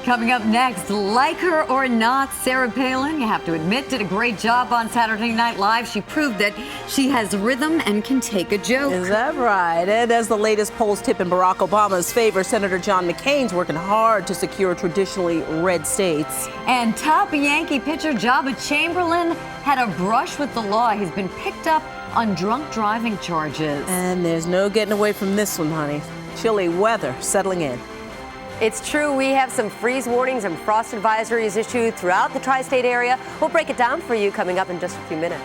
Coming up next, like her or not, Sarah Palin, you have to admit, did a great job on Saturday Night Live. She proved that she has rhythm and can take a joke. Is that right? And as the latest polls tip in Barack Obama's favor, Senator John McCain's working hard to secure traditionally red states. And top Yankee pitcher Joba Chamberlain had a brush with the law. He's been picked up on drunk driving charges. And there's no getting away from this one, honey. Chilly weather settling in. It's true, we have some freeze warnings and frost advisories issued throughout the tri-state area. We'll break it down for you coming up in just a few minutes.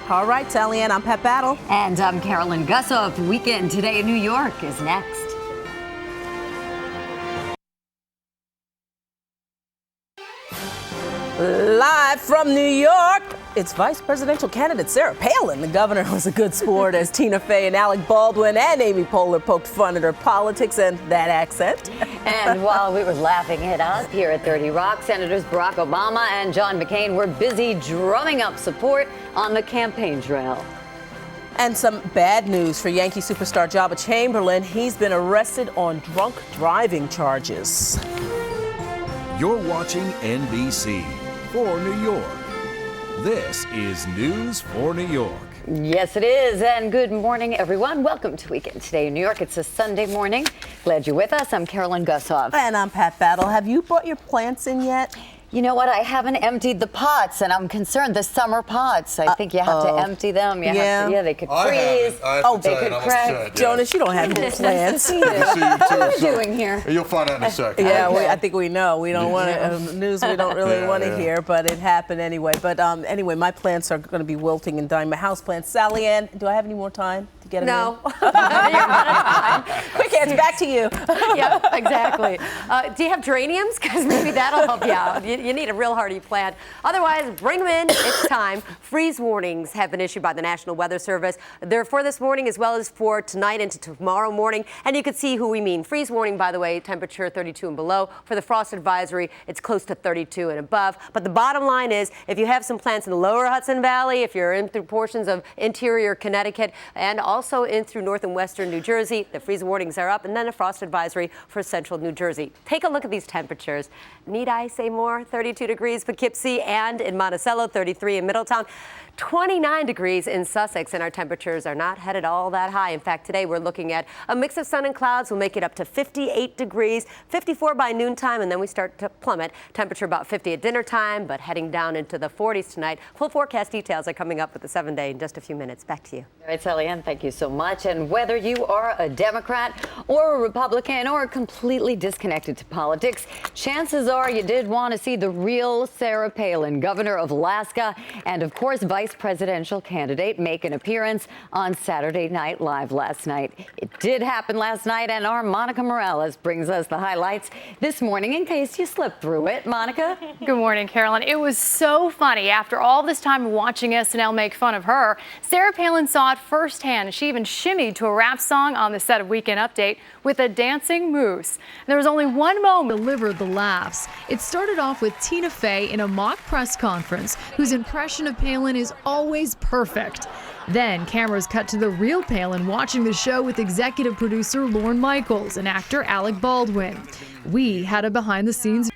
All right, Sally Ann, I'm Pat Battle. And I'm Carolyn Gusoff. Weekend Today in New York is next. Live from New York, it's Vice Presidential candidate Sarah Palin. The governor was a good sport as Tina Fey and Alec Baldwin and Amy Poehler poked fun at her politics and that accent. And while we were laughing it up here at 30 Rock, Senators Barack Obama and John McCain were busy drumming up support on the campaign trail. And some bad news for Yankee superstar Joba Chamberlain. He's been arrested on drunk driving charges. You're watching NBC for New York. This is News for New York. Yes, it is. And good morning, everyone. Welcome to Weekend Today in New York. It's a Sunday morning. Glad you're with us. I'm Carolyn Gusoff. And I'm Pat Battle. Have you brought your plants in yet? You know what? I haven't emptied the pots, and I'm concerned. The summer pots. I think you have to empty them. You have to, they could freeze. They could crack. Jonas, you don't have any plants. What are we doing here? You'll find out in a second. Yeah, I think we know. We don't want to, news we don't really want to hear, but it happened anyway. But anyway, my plants are going to be wilting and dying. My house plants. Sally Ann, do I have any more time to get them No. in? Quick hands, back to you. Yep, exactly. Do you have geraniums? Because maybe that'll help you out. You need a real hardy plant. Otherwise, bring them in. It's time. Freeze warnings have been issued by the National Weather Service. They're for this morning as well as for tonight into tomorrow morning. And you can see who we mean. Freeze warning, by the way, temperature 32 and below. For the frost advisory, it's close to 32 and above. But the bottom line is, if you have some plants in the lower Hudson Valley, if you're in through portions of interior Connecticut, and also in through north and western New Jersey, the freeze warnings are up, and then a frost advisory for central New Jersey. Take a look at these temperatures. Need I say more? 32 degrees Poughkeepsie and in Monticello, 33 in Middletown, 29 degrees in Sussex, and our temperatures are not headed all that high. In fact, today we're looking at a mix of sun and clouds. We'll make it up to 58 degrees, 54 by noontime, and then we start to plummet. Temperature about 50 at dinner time, but heading down into the 40s tonight. Full forecast details are coming up with the 7-day in just a few minutes. Back to you. All right, Sally Ann, thank you so much. And whether you are a Democrat or a Republican or completely disconnected to politics, chances are you did want to see the real Sarah Palin, governor of Alaska, and of course, vice presidential candidate, make an appearance on Saturday Night Live last night. It did happen last night, and our Monica Morales brings us the highlights this morning in case you slipped through it. Monica? Good morning, Carolyn. It was so funny. After all this time watching SNL make fun of her, Sarah Palin saw it firsthand. She even shimmied to a rap song on the set of Weekend Update with a dancing moose. There was only one moment delivered the laughs. It started off with Tina Fey in a mock press conference, whose impression of Palin is always perfect. Then cameras cut to the real Palin watching the show with executive producer Lorne Michaels and actor Alec Baldwin. We had a behind-the-scenes.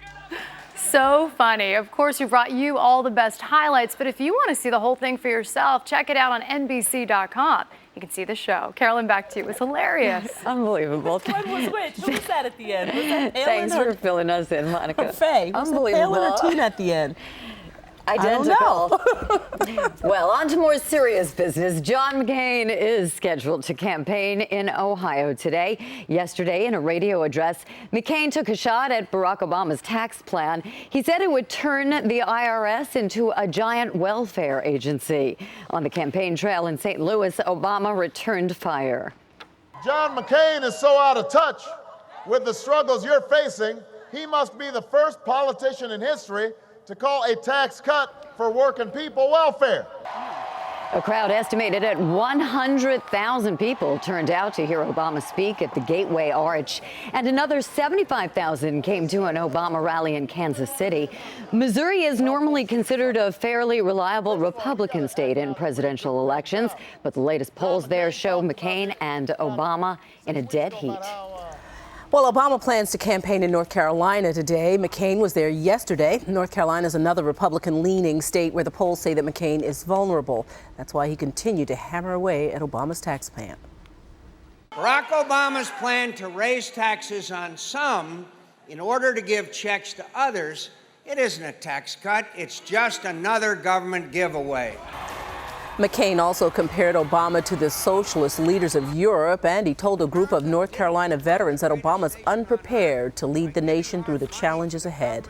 so funny. Of course, we brought you all the best highlights, but if you want to see the whole thing for yourself, check it out on NBC.com. You can see the show. Carolyn, back to you. It was hilarious. Unbelievable. Which one was which? Who was that at the end? Was that Palin Thanks for filling us in, Monica. Faye. Was it Palin or Tina at the end? Identical. Well, on to more serious business. John McCain is scheduled to campaign in Ohio today. Yesterday, in a radio address, McCain took a shot at Barack Obama's tax plan. He said it would turn the IRS into a giant welfare agency. On the campaign trail in St. Louis, Obama returned fire. John McCain is so out of touch with the struggles you're facing, he must be the first politician in history to call a tax cut for working people welfare. A crowd estimated at 100,000 people turned out to hear Obama speak at the Gateway Arch, and another 75,000 came to an Obama rally in Kansas City. Missouri is normally considered a fairly reliable Republican state in presidential elections, but the latest polls there show McCain and Obama in a dead heat. Well, Obama plans to campaign in North Carolina today. McCain was there yesterday. North Carolina is another Republican-leaning state where the polls say that McCain is vulnerable. That's why he continued to hammer away at Obama's tax plan. Barack Obama's plan to raise taxes on some in order to give checks to others, it isn't a tax cut. It's just another government giveaway. McCain also compared Obama to the socialist leaders of Europe, and he told a group of North Carolina veterans that Obama's unprepared to lead the nation through the challenges ahead.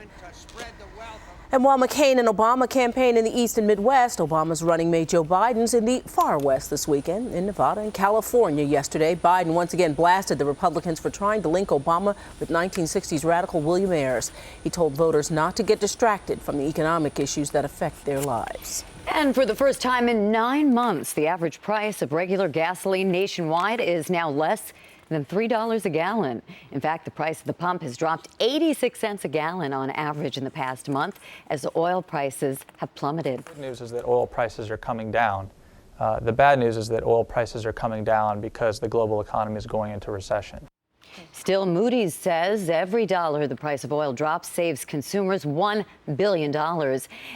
And while McCain and Obama campaign in the East and Midwest, Obama's running mate Joe Biden's in the far West this weekend in Nevada and California yesterday. Biden once again blasted the Republicans for trying to link Obama with 1960s radical William Ayers. He told voters not to get distracted from the economic issues that affect their lives. And for the first time in 9 months, the average price of regular gasoline nationwide is now less than $3 a gallon. In fact, the price of the pump has dropped 86 cents a gallon on average in the past month as oil prices have plummeted. The good news is that oil prices are coming down. The bad news is that oil prices are coming down because the global economy is going into recession. Still, Moody's says every dollar the price of oil drops saves consumers $1 billion.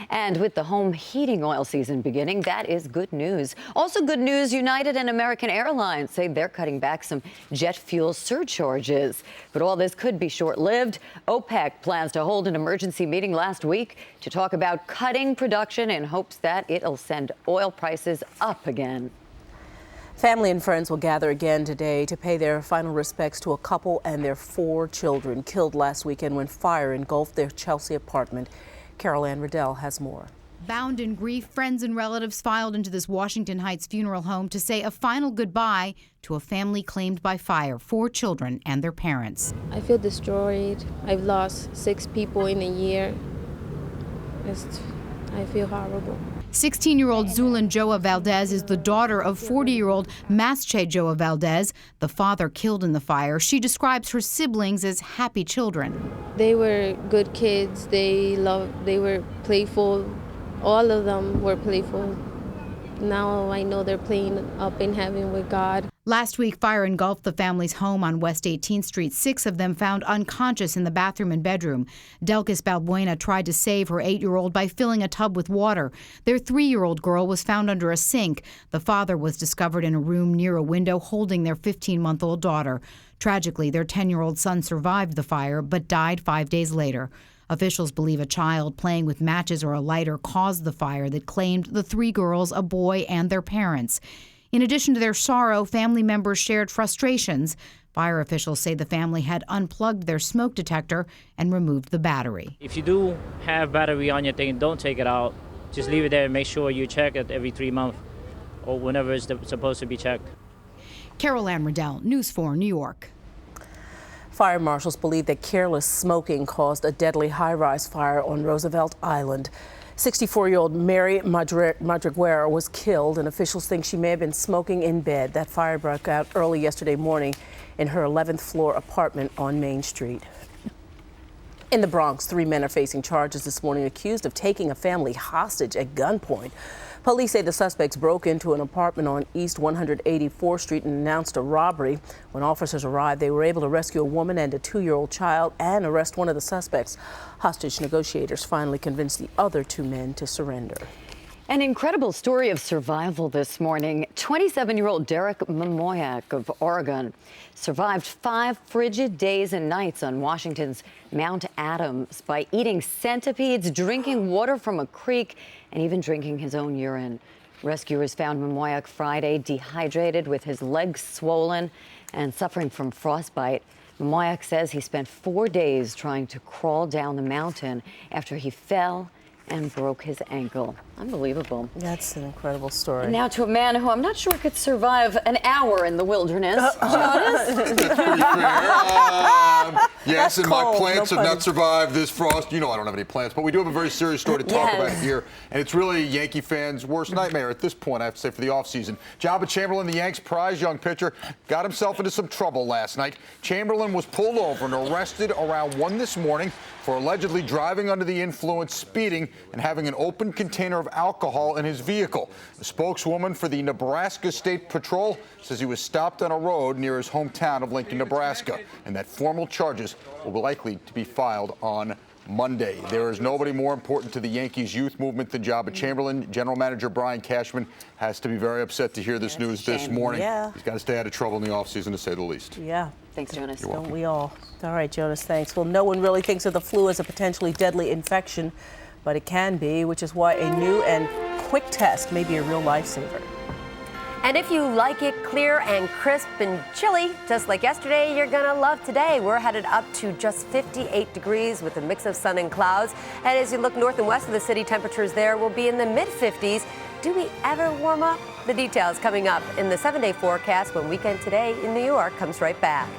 And with the home heating oil season beginning, that is good news. Also good news, United and American Airlines say they're cutting back some jet fuel surcharges. But all this could be short-lived. OPEC plans to hold an emergency meeting last week to talk about cutting production in hopes that it'll send oil prices up again. Family and friends will gather again today to pay their final respects to a couple and their 4 children killed last weekend when fire engulfed their Chelsea apartment. Carolyn Gusoff has more. Bound in grief, friends and relatives filed into this Washington Heights funeral home to say a final goodbye to a family claimed by fire, 4 children and their parents. I feel destroyed. I've lost 6 people in a year. I feel horrible. 16-year-old Zulin Joa Valdez is the daughter of 40-year-old Masche Joa Valdez, the father killed in the fire. She describes her siblings as happy children. They were good kids. They were playful. All of them were playful. Now I know they're playing up in heaven with God. Last week, fire engulfed the family's home on West 18th Street. 6 of them found unconscious in the bathroom and bedroom. Delkis Balbuena tried to save her 8-year-old by filling a tub with water. Their 3-year-old girl was found under a sink. The father was discovered in a room near a window holding their 15-month-old daughter. Tragically, their 10-year-old son survived the fire but died 5 days later. Officials believe a child playing with matches or a lighter caused the fire that claimed the 3 girls, a boy, and their parents. In addition to their sorrow, family members shared frustrations. Fire officials say the family had unplugged their smoke detector and removed the battery. If you do have battery on your thing, don't take it out. Just leave it there and make sure you check it every 3 months or whenever it's supposed to be checked. Carolyn Gusoff, News 4, New York. Fire marshals believe that careless smoking caused a deadly high-rise fire on Roosevelt Island. 64-year-old Mary Madriguera was killed, and officials think she may have been smoking in bed. That fire broke out early yesterday morning in her 11th floor apartment on Main Street. In the Bronx, 3 men are facing charges this morning accused of taking a family hostage at gunpoint. Police say the suspects broke into an apartment on East 184th Street and announced a robbery. When officers arrived, they were able to rescue a woman and a 2-year-old child and arrest one of the suspects. Hostage negotiators finally convinced the other 2 men to surrender. An incredible story of survival this morning. 27-year-old Derek Mamoyak of Oregon survived 5 frigid days and nights on Washington's Mount Adams by eating centipedes, drinking water from a creek, and even drinking his own urine. Rescuers found Mamoyak Friday dehydrated with his legs swollen and suffering from frostbite. Mamoyak says he spent 4 days trying to crawl down the mountain after he fell and broke his ankle. Unbelievable. That's an incredible story. And now to a man who I'm not sure could survive an hour in the wilderness. Jonas? That's pretty fair. Yes, and my plants have not survived this frost. You know I don't have any plants, but we do have a very serious story to talk about here. And it's really Yankee fans' worst nightmare at this point, I have to say, for the offseason. Jabba Chamberlain, the Yanks' prize young pitcher, got himself into some trouble last night. Chamberlain was pulled over and arrested around 1 this morning for allegedly driving under the influence, speeding, and having an open container of alcohol in his vehicle. A spokeswoman for the Nebraska State Patrol says he was stopped on a road near his hometown of Lincoln, Nebraska, and that formal charges will be likely to be filed on Monday. There is nobody more important to the Yankees youth movement than Jabba Chamberlain. General Manager Brian Cashman has to be very upset to hear this news this morning. Yeah. He's got to stay out of trouble in the offseason, to say the least. Yeah. Thanks, Jonas. Don't we all? All right, Jonas, thanks. Well, no one really thinks of the flu as a potentially deadly infection, but it can be, which is why a new and quick test may be a real lifesaver. And if you like it clear and crisp and chilly, just like yesterday, you're gonna love today. We're headed up to just 58 degrees with a mix of sun and clouds. And as you look north and west of the city, temperatures there will be in the mid-50s. Do we ever warm up? The details coming up in the 7-day forecast when Weekend Today in New York comes right back.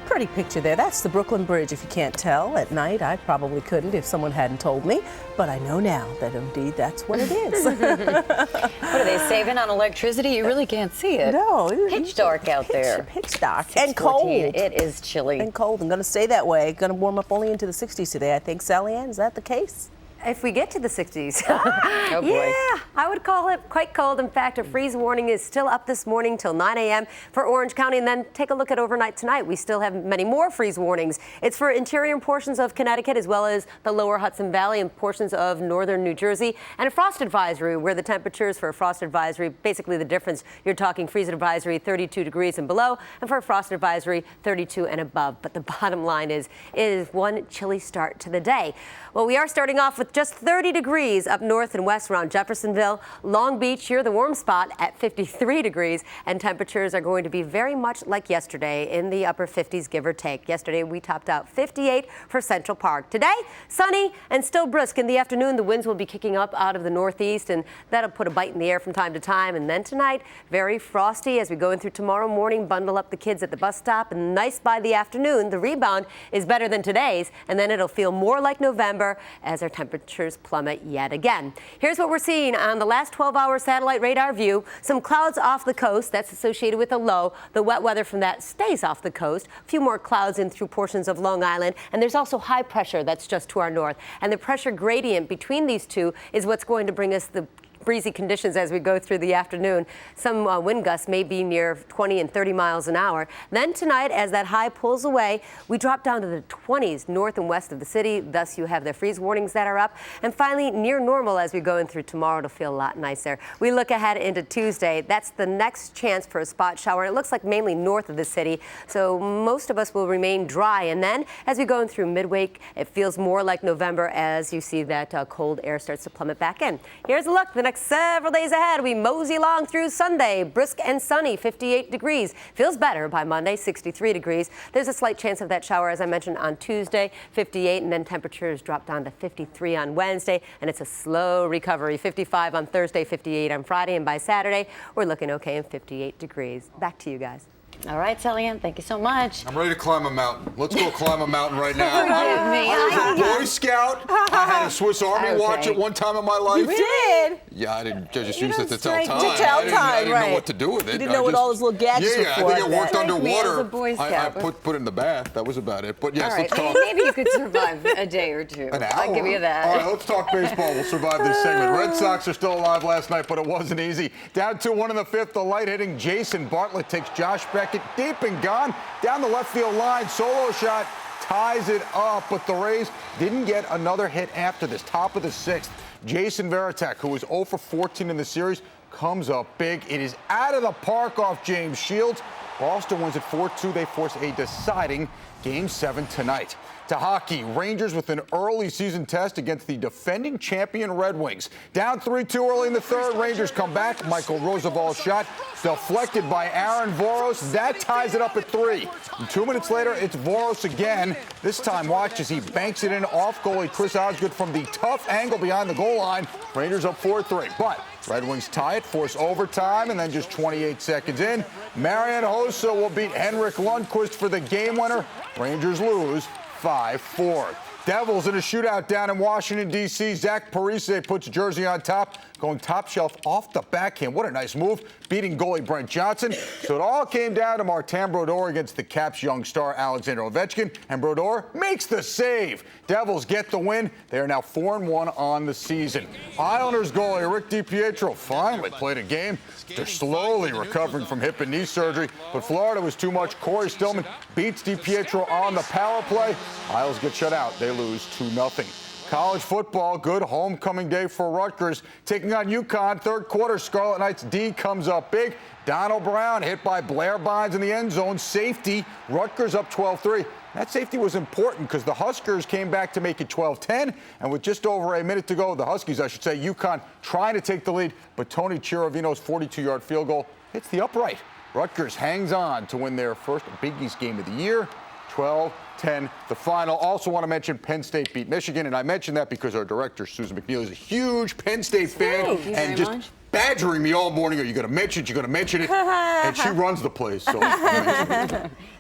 Pretty picture there. That's the Brooklyn Bridge, if you can't tell. At night, I probably couldn't if someone hadn't told me, but I know now that indeed that's what it is. What are they saving on electricity? You really can't see it. No. Pitch dark out there. Pitch dark. And cold. It is chilly. And cold. I'm going to stay that way. Going to warm up only into the 60s today, I think. Sally Ann, is that the case? If we get to the 60s. Oh boy. Yeah, I would call it quite cold. In fact, a freeze warning is still up this morning till 9 a.m. for Orange County. And then take a look at overnight tonight. We still have many more freeze warnings. It's for interior portions of Connecticut as well as the lower Hudson Valley and portions of northern New Jersey. And a frost advisory where the temperatures for a frost advisory, basically the difference, you're talking freeze advisory 32 degrees and below, and for a frost advisory 32 and above. But the bottom line is, it is one chilly start to the day. Well, we are starting off with just 30 degrees up north and west around Jeffersonville. Long Beach, here the warm spot at 53 degrees, and temperatures are going to be very much like yesterday in the upper 50s, give or take. Yesterday we topped out 58 for Central Park. Today, sunny and still brisk in the afternoon. The winds will be kicking up out of the northeast, and that'll put a bite in the air from time to time. And then tonight, very frosty as we go in through tomorrow morning. Bundle up the kids at the bus stop, and nice by the afternoon. The rebound is better than today's, and then it'll feel more like November as our temperatures plummet yet again. Here's what we're seeing on the last 12-hour satellite radar view. Some clouds off the coast. That's associated with a low. The wet weather from that stays off the coast. A few more clouds in through portions of Long Island. And there's also high pressure that's just to our north. And the pressure gradient between these two is what's going to bring us the breezy conditions as we go through the afternoon. Some wind gusts may be near 20 and 30 miles an hour. Then tonight, as that high pulls away, we drop down to the 20s north and west of the city. Thus, you have the freeze warnings that are up. And finally, near normal as we go in through tomorrow. It'll feel a lot nicer. We look ahead into Tuesday. That's the next chance for a spot shower. It looks like mainly north of the city, so most of us will remain dry. And then, as we go in through midweek, it feels more like November as you see that cold air starts to plummet back in. Here's a look. The next several days ahead, we mosey along through Sunday. Brisk and sunny, 58 degrees. Feels better by Monday, 63 degrees. There's a slight chance of that shower, as I mentioned, on Tuesday, 58, and then temperatures drop down to 53 on Wednesday, and it's a slow recovery. 55 on Thursday, 58 on Friday, and by Saturday, we're looking okay in 58 degrees. Back to you guys. All right, Sally Ann, thank you so much. I'm ready to climb a mountain. Let's go climb a mountain right now. Forgive me. I was a Boy Scout. I had a Swiss Army watch at one time in my life. You did? Yeah, I just used it to tell time. To tell time, I didn't know what to do with it. You didn't know what all those little gadgets were for. Yeah, I think it worked underwater. As a Boy Scout. I put it in the bath. That was about it. But yes, all right. let's talk. Maybe you could survive a day or two. An hour? I'll give you that. All right, let's talk baseball. We'll survive this segment. Red Sox are still alive last night, but it wasn't easy. Down 2-1 in the fifth, the light-hitting Jason Bartlett takes Josh Beckett deep and gone. Down the left field line, solo shot, ties it up, but the Rays didn't get another hit after this. Top of the sixth, Jason Varitek, who was 0 for 14 in the series, comes up big. It is out of the park off James Shields. Boston wins at 4-2. They force a deciding Game 7 tonight. To hockey, Rangers with an early season test against the defending champion Red Wings. Down 3-2 early in the third, Rangers come back. Michael Roosevelt's shot deflected by Aaron Voros. That ties it up at 3. And 2 minutes later, it's Voros again. This time, watch as he banks it in off goalie Chris Osgood from the tough angle behind the goal line. Rangers up 4-3. But Red Wings tie it, force overtime, and then just 28 seconds in, Marian Hossa will beat Henrik Lundqvist for the game winner. Rangers lose 5-4. Devils in a shootout down in Washington, D.C. Zach Parise puts jersey on top, going top shelf off the backhand. What a nice move, beating goalie Brent Johnson. So it all came down to Martin Brodeur against the Caps' young star Alexander Ovechkin, and Brodeur makes the save. Devils get the win. They are now 4-1 on the season. Islanders goalie Rick DiPietro finally played a game. They're slowly recovering from hip and knee surgery, but Florida was too much. Corey Stillman beats DiPietro on the power play. Isles get shut out. They lose 2-0. College football, good homecoming day for Rutgers. Taking on UConn, third quarter, Scarlet Knights D comes up big. Donald Brown hit by Blair Bynes in the end zone. Safety, Rutgers up 12-3. That safety was important because the Huskers came back to make it 12-10, and with just over a minute to go, the Huskies, I should say, UConn trying to take the lead, but Tony Chiarovino's 42-yard field goal hits the upright. Rutgers hangs on to win their first Big East game of the year, 12-10, the final. Also want to mention Penn State beat Michigan, and I mentioned that because our director, Susan McNeil, is a huge Penn State fan, and just badgering me all morning. Are you going to mention it? You're going to mention it. And she runs the place. So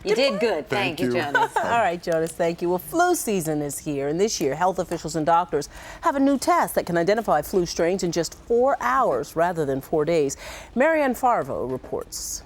you did good. Thank you, Jonas. All right, Jonas, thank you. Well, flu season is here, and this year, health officials and doctors have a new test that can identify flu strains in just 4 hours rather than 4 days. Marianne Farvo reports.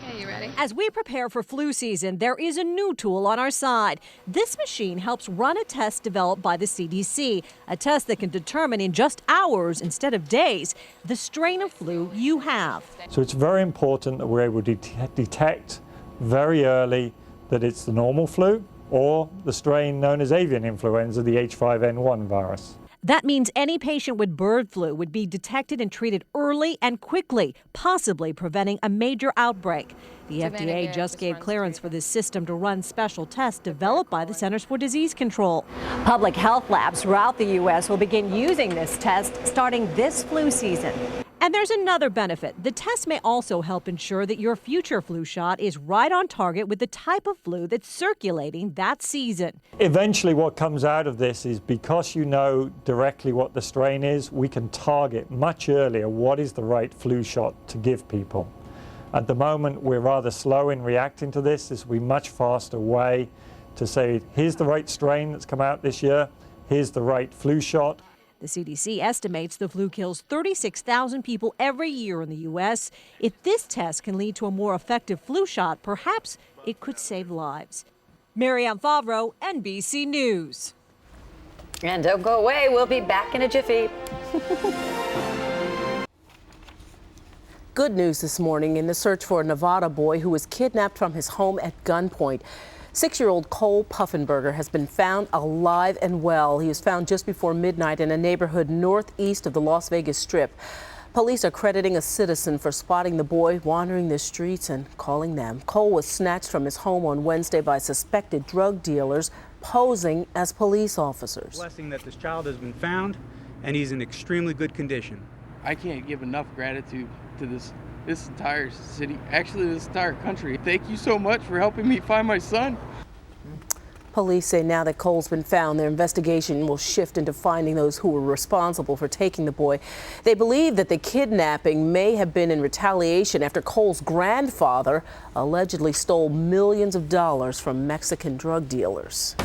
Okay, you ready? As we prepare for flu season, there is a new tool on our side. This machine helps run a test developed by the CDC, a test that can determine in just hours instead of days the strain of flu you have. So it's very important that we're able to detect very early that it's the normal flu or the strain known as avian influenza, the H5N1 virus. That means any patient with bird flu would be detected and treated early and quickly, possibly preventing a major outbreak. The FDA just gave clearance for this system to run special tests developed by the Centers for Disease Control. Public health labs throughout the U.S. will begin using this test starting this flu season. And there's another benefit. The test may also help ensure that your future flu shot is right on target with the type of flu that's circulating that season. Eventually what comes out of this is because you know directly what the strain is, we can target much earlier what is the right flu shot to give people. At the moment, we're rather slow in reacting to this. This will be a much faster way to say, here's the right strain that's come out this year, here's the right flu shot. The CDC estimates the flu kills 36,000 people every year in the U.S. If this test can lead to a more effective flu shot, perhaps it could save lives. Marianne Favreau, NBC News. And don't go away. We'll be back in a jiffy. Good news this morning in the search for a Nevada boy who was kidnapped from his home at gunpoint. 6-year-old Cole Puffenberger has been found alive and well. He was found just before midnight in a neighborhood northeast of the Las Vegas Strip. Police are crediting a citizen for spotting the boy wandering the streets and calling them. Cole was snatched from his home on Wednesday by suspected drug dealers posing as police officers. Blessing that this child has been found and he's in extremely good condition. I can't give enough gratitude to this entire city, actually this entire country. Thank you so much for helping me find my son. Police say now that Cole's been found, their investigation will shift into finding those who were responsible for taking the boy. They believe that the kidnapping may have been in retaliation after Cole's grandfather allegedly stole millions of dollars from Mexican drug dealers.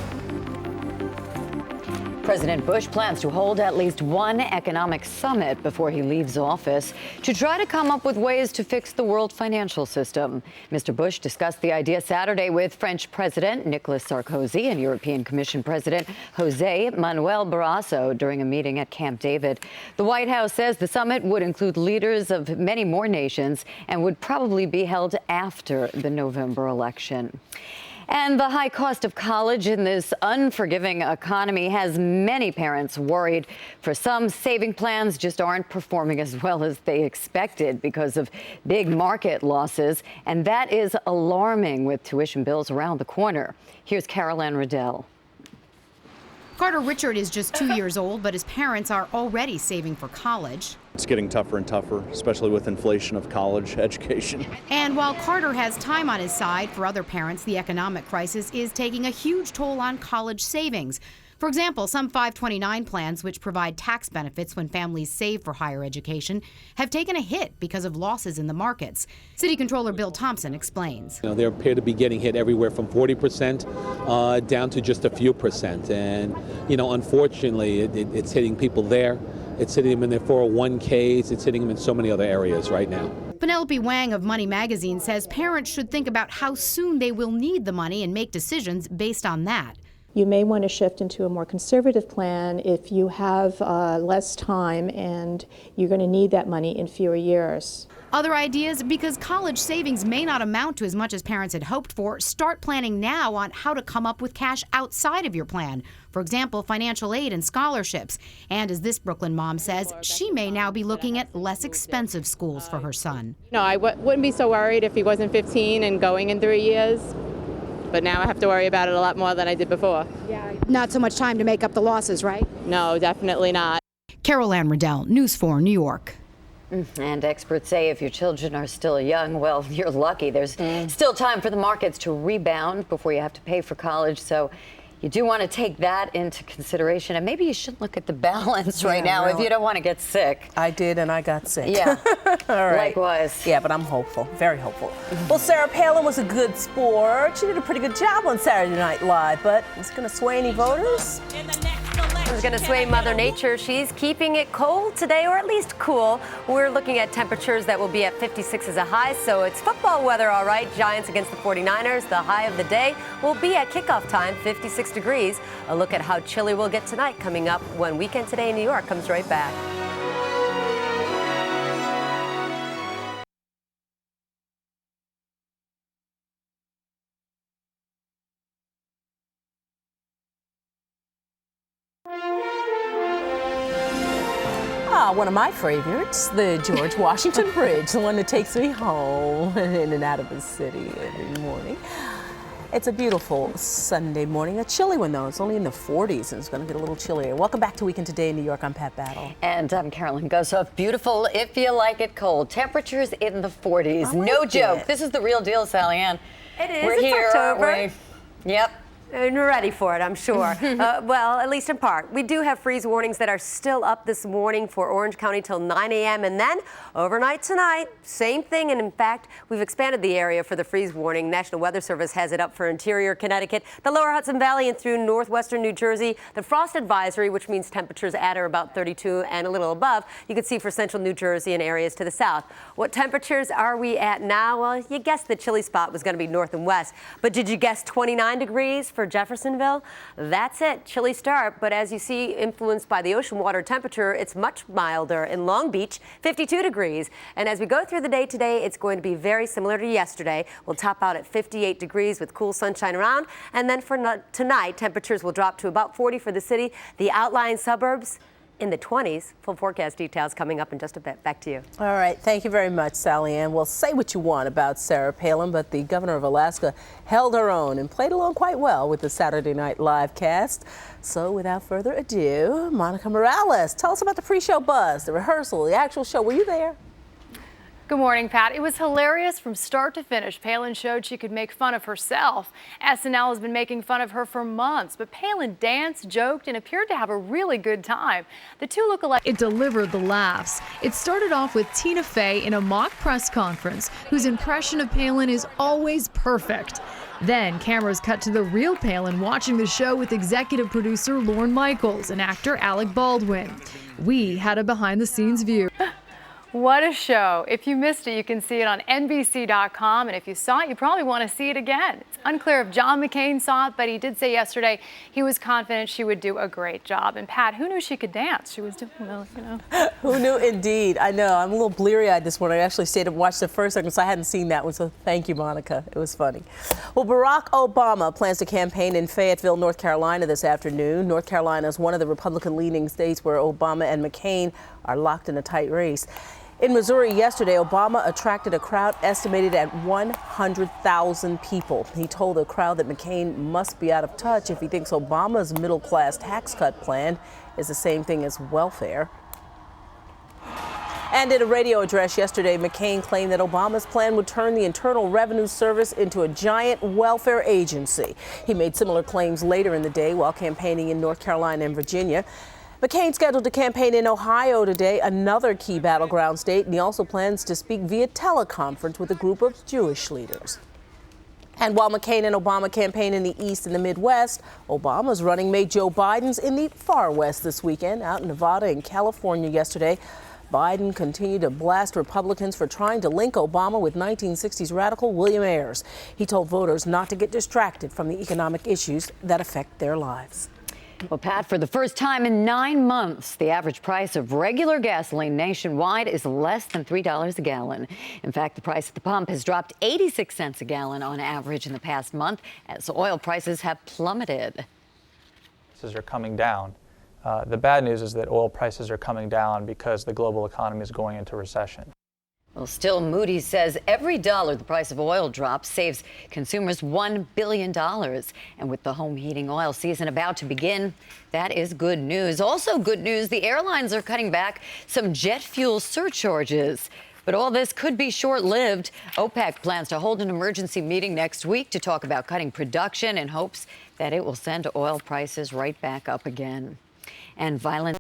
President Bush plans to hold at least one economic summit before he leaves office to try to come up with ways to fix the world financial system. Mr. Bush discussed the idea Saturday with French President Nicolas Sarkozy and European Commission President José Manuel Barroso during a meeting at Camp David. The White House says the summit would include leaders of many more nations and would probably be held after the November election. And the high cost of college in this unforgiving economy has many parents worried. For some, saving plans just aren't performing as well as they expected because of big market losses. And that is alarming with tuition bills around the corner. Here's Carolyn Riddell. Carter Richard is just 2 years old, but his parents are already saving for college. It's getting tougher and tougher, especially with inflation of college education. And while Carter has time on his side, for other parents, the economic crisis is taking a huge toll on college savings. For For example, some 529 plans, which provide tax benefits when families save for higher education, have taken a hit because of losses in the markets. City Controller Bill Thompson explains. They appear to be getting hit everywhere from 40% down to just a few percent. And, unfortunately, it's hitting people there. It's hitting them in their 401ks. It's hitting them in so many other areas right now. Penelope Wang of Money Magazine says parents should think about how soon they will need the money and make decisions based on that. You may want to shift into a more conservative plan if you have less time and you're going to need that money in fewer years. Other ideas, because college savings may not amount to as much as parents had hoped for, start planning now on how to come up with cash outside of your plan. For example, financial aid and scholarships. And as this Brooklyn mom says, she may now be looking at less expensive schools for her son. No, I wouldn't be so worried if he wasn't 15 and going in 3 years. But now I have to worry about it a lot more than I did before. Yeah. Not so much time to make up the losses, right? No, definitely not. Carol Ann Riddell, News 4, New York. And experts say if your children are still young, well, you're lucky. There's still time for the markets to rebound before you have to pay for college. So you do want to take that into consideration. And maybe you should look at the balance right now if you don't want to get sick. I did, and I got sick. Yeah. All right. Likewise. Yeah, but I'm hopeful, very hopeful. Well, Sarah Palin was a good sport. She did a pretty good job on Saturday Night Live, but is it going to sway any voters? It's going to sway Mother Nature. She's keeping it cold today, or at least cool. We're looking at temperatures that will be at 56 as a high, so it's football weather, all right. Giants against the 49ers. The high of the day will be at kickoff time, 56 degrees. A look at how chilly we'll get tonight coming up when Weekend Today in New York comes right back. One of my favorites, the George Washington Bridge, the one that takes me home in and out of the city every morning. It's a beautiful Sunday morning, a chilly one though. It's only in the 40s and it's going to get a little chillier. Welcome back to Weekend Today in New York. I'm Pat Battle. And I'm Carolyn Gusoff. Beautiful if you like it cold. Temperatures in the 40s. No joke. This is the real deal, Sally Ann. It is. We're it's here, October. aren't we? Yep. And we're ready for it, I'm sure. Well, at least in part. We do have freeze warnings that are still up this morning for Orange County till 9 a.m. And then overnight tonight, same thing. And in fact, we've expanded the area for the freeze warning. National Weather Service has it up for interior Connecticut, the lower Hudson Valley and through northwestern New Jersey. The frost advisory, which means temperatures at or about 32 and a little above, you can see for central New Jersey and areas to the south. What temperatures are we at now? Well, you guessed the chilly spot was going to be north and west. But did you guess 29 degrees for Jeffersonville? That's it. Chilly start, but as you see, influenced by the ocean water temperature, it's much milder in Long Beach, 52 degrees. And as we go through the day today, it's going to be very similar to yesterday. We'll top out at 58 degrees with cool sunshine around. And then for tonight, temperatures will drop to about 40 for the city. The outlying suburbs in the 20s. Full forecast details coming up in just a bit. Back to you. All right. Thank you very much, Sally Ann. Well, say what you want about Sarah Palin, but the governor of Alaska held her own and played along quite well with the Saturday Night Live cast. So without further ado, Monica Morales, tell us about the pre-show buzz, the rehearsal, the actual show. Were you there? Good morning, Pat. It was hilarious from start to finish. Palin showed she could make fun of herself. SNL has been making fun of her for months, but Palin danced, joked, and appeared to have a really good time. The two look alike. It delivered the laughs. It started off with Tina Fey in a mock press conference, whose impression of Palin is always perfect. Then cameras cut to the real Palin watching the show with executive producer Lorne Michaels and actor Alec Baldwin. We had a behind-the-scenes view. What a show. If you missed it, you can see it on NBC.com. And if you saw it, you probably want to see it again. It's unclear if John McCain saw it, but he did say yesterday he was confident she would do a great job. And Pat, who knew she could dance? She was doing well, you know. Who knew indeed? I know. I'm a little bleary-eyed this morning. I actually stayed and watched the first segment, so I hadn't seen that one. So thank you, Monica. It was funny. Well, Barack Obama plans to campaign in Fayetteville, North Carolina this afternoon. North Carolina is one of the Republican-leaning states where Obama and McCain are locked in a tight race. In Missouri yesterday, Obama attracted a crowd estimated at 100,000 people. He told the crowd that McCain must be out of touch if he thinks Obama's middle-class tax cut plan is the same thing as welfare. And in a radio address yesterday, McCain claimed that Obama's plan would turn the Internal Revenue Service into a giant welfare agency. He made similar claims later in the day while campaigning in North Carolina and Virginia. McCain scheduled to campaign in Ohio today, another key battleground state, and he also plans to speak via teleconference with a group of Jewish leaders. And while McCain and Obama campaign in the East and the Midwest, Obama's running mate Joe Biden's in the far West this weekend. Out in Nevada and California yesterday, Biden continued to blast Republicans for trying to link Obama with 1960s radical William Ayers. He told voters not to get distracted from the economic issues that affect their lives. Well, Pat, for the first time in 9 months, the average price of regular gasoline nationwide is less than $3 a gallon. In fact, the price at the pump has dropped 86 cents a gallon on average in the past month as oil prices have plummeted. Prices are coming down. The bad news is that oil prices are coming down because the global economy is going into recession. Well, still, Moody's says every dollar the price of oil drops saves consumers $1 billion. And with the home heating oil season about to begin, that is good news. Also good news, the airlines are cutting back some jet fuel surcharges. But all this could be short-lived. OPEC plans to hold an emergency meeting next week to talk about cutting production in hopes that it will send oil prices right back up again. And violence